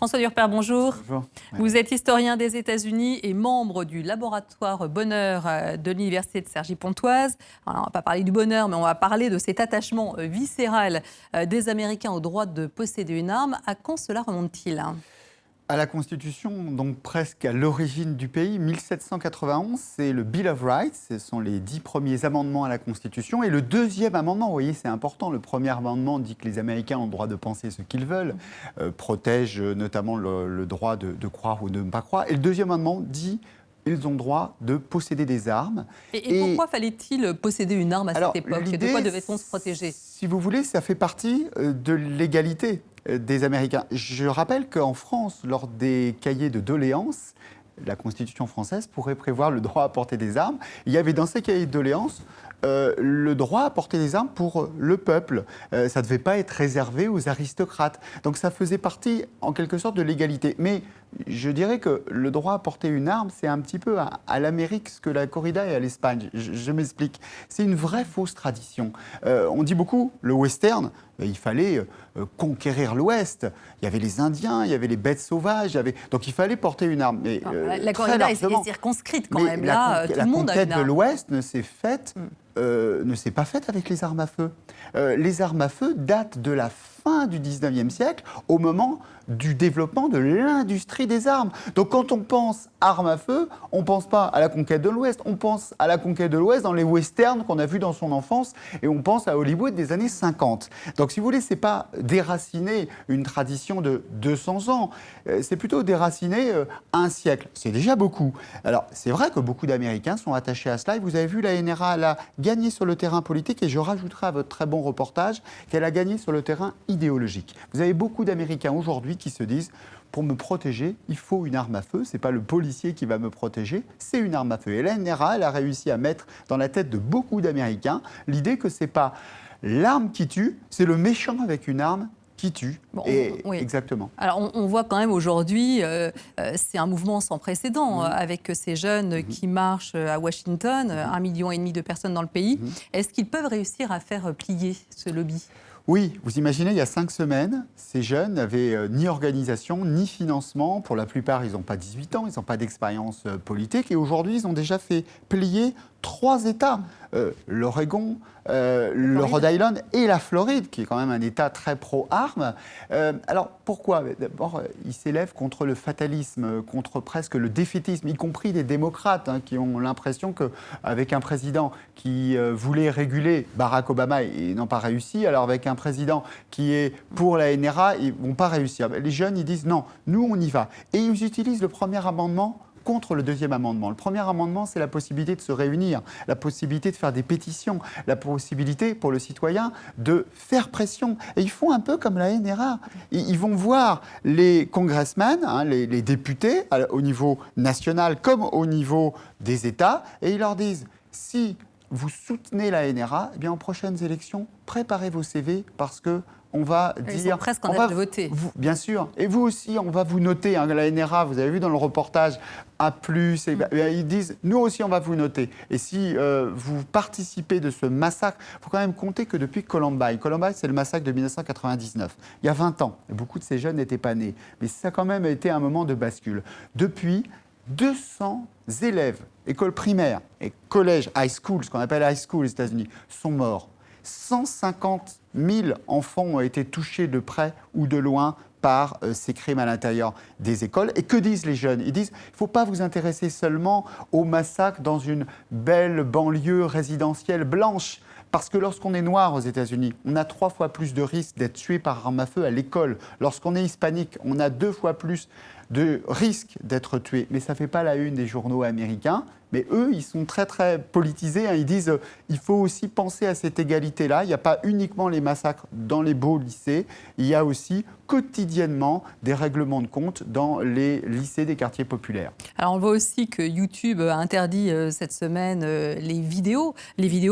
François Durper, bonjour. Bonjour. Vous êtes historien des États-Unis et membre du laboratoire Bonheur de l'Université de Cergy-Pontoise. Alors, on ne va pas parler du bonheur, mais on va parler de cet attachement viscéral des Américains au droit de posséder une arme. À quand cela remonte-t-il ? À la Constitution, donc presque à l'origine du pays, 1791, c'est le Bill of Rights, ce sont les 10 premiers amendements à la Constitution. Et le deuxième amendement, vous voyez, c'est important, le premier amendement dit que les Américains ont le droit de penser ce qu'ils veulent, protège notamment le droit de croire ou de ne pas croire. Et le deuxième amendement dit qu'ils ont le droit de posséder des armes. Et pourquoi fallait-il posséder une arme à cette époque ? De quoi devait-on se protéger ? Si vous voulez, ça fait partie de l'égalité des Américains. Je rappelle qu'en France, lors des cahiers de doléances, la Constitution française pourrait prévoir le droit à porter des armes. Il y avait dans ces cahiers de doléances le droit à porter des armes pour le peuple. Ça ne devait pas être réservé aux aristocrates. Donc ça faisait partie, en quelque sorte, de l'égalité. Mais je dirais que le droit à porter une arme, c'est un petit peu à l'Amérique ce que la corrida est à l'Espagne. Je m'explique. C'est une vraie fausse tradition. On dit beaucoup, le western, il fallait conquérir l'Ouest. Il y avait les Indiens, il y avait les bêtes sauvages. Donc il fallait porter une arme. Mais, la corrida est circonscrite quand même. Là, tout le monde a une arme. La conquête de l'Ouest ne s'est pas faite avec les armes à feu. Les armes à feu datent de la fin du 19e siècle, au moment du développement de l'industrie des armes. Donc quand on pense armes à feu, on ne pense pas à la conquête de l'Ouest, on pense à la conquête de l'Ouest dans les westerns qu'on a vus dans son enfance, et on pense à Hollywood des années 50. Donc si vous voulez, ce n'est pas déraciner une tradition de 200 ans, c'est plutôt déraciner un siècle. C'est déjà beaucoup. Alors c'est vrai que beaucoup d'Américains sont attachés à cela, et vous avez vu, la NRA, elle a gagné sur le terrain politique, et je rajouterai à votre très bon reportage qu'elle a gagné sur le terrain idéologique. Vous avez beaucoup d'Américains aujourd'hui qui se disent « pour me protéger, il faut une arme à feu, ce n'est pas le policier qui va me protéger, c'est une arme à feu ». Et la NRA, elle a réussi à mettre dans la tête de beaucoup d'Américains l'idée que ce n'est pas l'arme qui tue, c'est le méchant avec une arme qui tue. Bon, oui. Exactement. Alors on voit quand même aujourd'hui, c'est un mouvement sans précédent avec ces jeunes qui marchent à Washington, 1,5 million de personnes dans le pays. Est-ce qu'ils peuvent réussir à faire plier ce lobby ? Oui, vous imaginez, il y a 5 semaines, ces jeunes n'avaient ni organisation, ni financement. Pour la plupart, ils n'ont pas 18 ans, ils n'ont pas d'expérience politique. Et aujourd'hui, ils ont déjà fait plier 3 États, l'Oregon, le Rhode Island et la Floride, qui est quand même un État très pro-armes. Alors, pourquoi ? D'abord, ils s'élèvent contre le fatalisme, contre presque le défaitisme, y compris des démocrates qui ont l'impression qu'avec un président qui voulait réguler Barack Obama, ils n'ont pas réussi. Alors, avec un président qui est pour la NRA, ils ne vont pas réussir. Les jeunes, ils disent non, nous, on y va. Et ils utilisent le premier amendement contre le deuxième amendement. Le premier amendement, c'est la possibilité de se réunir, la possibilité de faire des pétitions, la possibilité pour le citoyen de faire pression. Et ils font un peu comme la NRA. Ils vont voir les congressmen, les députés, au niveau national comme au niveau des États, et ils leur disent « si vous soutenez la NRA, eh bien, aux prochaines élections, préparez vos CV parce que on va dire... Ils sont presque en âge de voter. Bien sûr. Et vous aussi, on va vous noter. La NRA, vous avez vu dans le reportage, A+, ils disent, nous aussi, on va vous noter. Et si vous participez de ce massacre, il faut quand même compter que depuis Columbine, c'est le massacre de 1999, il y a 20 ans, et beaucoup de ces jeunes n'étaient pas nés, mais ça a quand même été un moment de bascule. Depuis, 200 élèves, écoles primaires et collèges, high school, ce qu'on appelle high school aux États-Unis, sont morts. 150 000 enfants ont été touchés de près ou de loin par ces crimes à l'intérieur des écoles. Et que disent les jeunes ? Ils disent qu'il ne faut pas vous intéresser seulement au massacre dans une belle banlieue résidentielle blanche. Parce que lorsqu'on est noir aux États-Unis, on a 3 fois plus de risques d'être tué par arme à feu à l'école. Lorsqu'on est hispanique, on a 2 fois plus de risques d'être tué. Mais ça ne fait pas la une des journaux américains. Mais eux, ils sont très, très politisés. Ils disent il faut aussi penser à cette égalité-là. Il n'y a pas uniquement les massacres dans les beaux lycées. Il y a aussi quotidiennement des règlements de compte dans les lycées des quartiers populaires. Alors on voit aussi que YouTube a interdit cette semaine les vidéos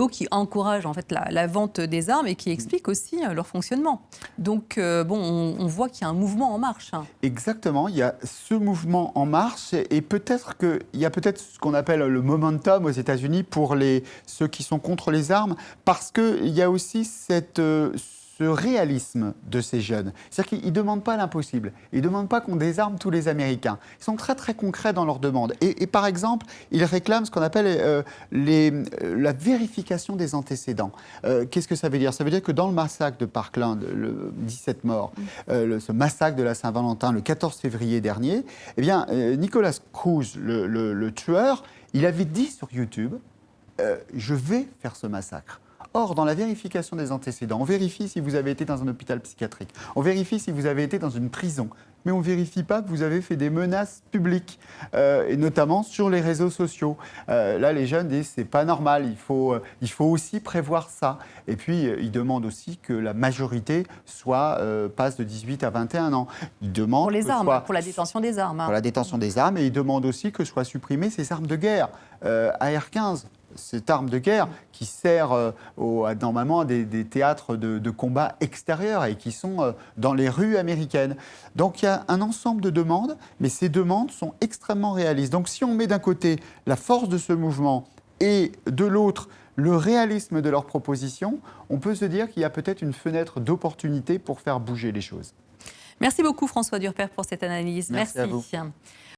qui encouragent en fait la vente des armes et qui expliquent aussi leur fonctionnement. Donc on voit qu'il y a un mouvement en marche. Exactement, il y a ce mouvement en marche et peut-être qu'il y a peut-être ce qu'on appelle le momentum aux États-Unis pour ceux qui sont contre les armes, parce qu'il y a aussi ce ce réalisme de ces jeunes. C'est-à-dire qu'ils ne demandent pas l'impossible. Ils ne demandent pas qu'on désarme tous les Américains. Ils sont très très concrets dans leurs demandes. Et par exemple, ils réclament ce qu'on appelle la vérification des antécédents. Qu'est-ce que ça veut dire? Ça veut dire que dans le massacre de Parkland, le 17 morts, ce massacre de la Saint-Valentin, le 14 février dernier, eh bien, Nicholas Cruz, le tueur, il avait dit sur YouTube « Je vais faire ce massacre ». Or, dans la vérification des antécédents, on vérifie si vous avez été dans un hôpital psychiatrique, on vérifie si vous avez été dans une prison, mais on ne vérifie pas que vous avez fait des menaces publiques, et notamment sur les réseaux sociaux. Là, les jeunes disent c'est pas normal, il faut aussi prévoir ça. Et puis, ils demandent aussi que la majorité passe de 18 à 21 ans. Ils demandent pour les armes, pour la détention des armes. Pour la détention des armes, et ils demandent aussi que soient supprimées ces armes de guerre, AR-15. Cette arme de guerre qui sert normalement à des théâtres de combat extérieurs et qui sont dans les rues américaines. Donc il y a un ensemble de demandes, mais ces demandes sont extrêmement réalistes. Donc si on met d'un côté la force de ce mouvement et de l'autre le réalisme de leurs propositions, on peut se dire qu'il y a peut-être une fenêtre d'opportunité pour faire bouger les choses. Merci beaucoup François Durper pour cette analyse. Merci à vous.